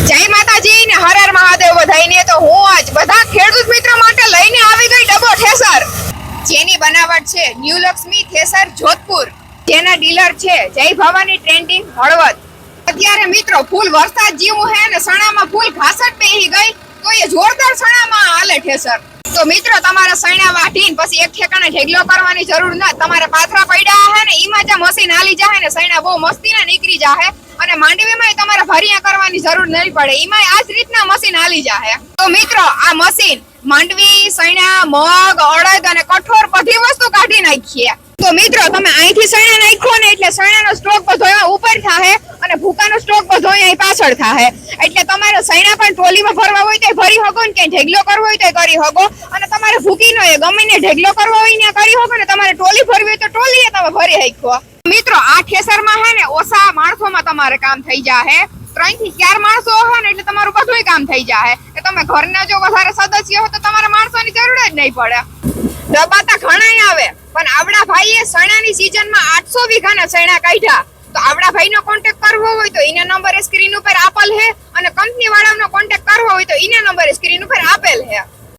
જય માતાજી ને હર હર મહાદેવ બધાઈને। તો હું આજ બધા ખેડૂત મિત્રો માટે લઈને આવી ગઈ ડબો ઠેસર, જેની બનાવટ છે ન્યુ લક્ષ્મી ઠેસર જોધપુર, જેના ડીલર છે જય ભવાની ટ્રેન્ડિંગ હળવદ। અત્યારે મિત્રો ફૂલ વરસાદ જેવું હે ને સણામાં ફૂલ ઘાસટ બેહી ગઈ, તો એ જોરદાર સણામાં હાલે ઠેસર। તો મિત્રો તમારે સણા વાઢીને પછી એક ઠેકાણે ઢેગલો કરવાની જરૂર ન, તમારે પાથરા પડ્યા હે ને ઈમાં જ મશીન હાલી જાય ને સણા બહુ મસ્તીના નીકળી જાહે। અને માંડવીમાં તમારે ભરિયા કરવાની જરૂર નહીં પડે, એમાં આ જ રીતના મશીન હાલી જાહે। તો મિત્રો આ મશીન માંડવી, સણા, મગ, અડદ અને કઠોર બધી વસ્તુ કાઢી નાખીએ। તો મિત્રો તમે અહીંથી સણા નાખો ને એટલે સણાનો સ્ટોક બધો ઉપર થાહે અને ભૂકાનો સ્ટોક બધો અહીં પાછળ થાહે। એટલે તમારે સણા પણ ટ્રોલીમાં ભરવા હોય તો ભરી શકો ને, ક્યાંય ઢેગલો કરવો હોય તો કરી શકો, અને તમારે ભૂકીનો એ ગમે ને ઢેગલો કરવો હોય ને કરી શકો ને, તમારે ટ્રોલી ભરવી હોય તો ટ્રોલી તમે ભરી શકો। મિત્રો આ ઠેસરમાં હે ને ઓછા માણસોમાં તમારે કામ થઈ જાહે। 3 થી 4 માણસો હો ને એટલે તમારું બધુંય કામ થઈ જાહે। કે તમે ઘરના જો વધારે સદસ્ય હો તો તમારે માણસોની જરૂર જ નહીં પડે। ડબ્બા તો ઘણાય આવે, પણ આવડા ભાઈએ સણાની સીઝનમાં 800 વીઘાના સણા કાઢ્યા। તો આવડા ભાઈનો કોન્ટેક્ટ કરવો હોય તો એના નંબર સ્ક્રીન ઉપર આપેલ છે, અને કંપની વાળાનો કોન્ટેક્ટ કરવો હોય તો એના નંબર સ્ક્રીન ઉપર આપેલ છે।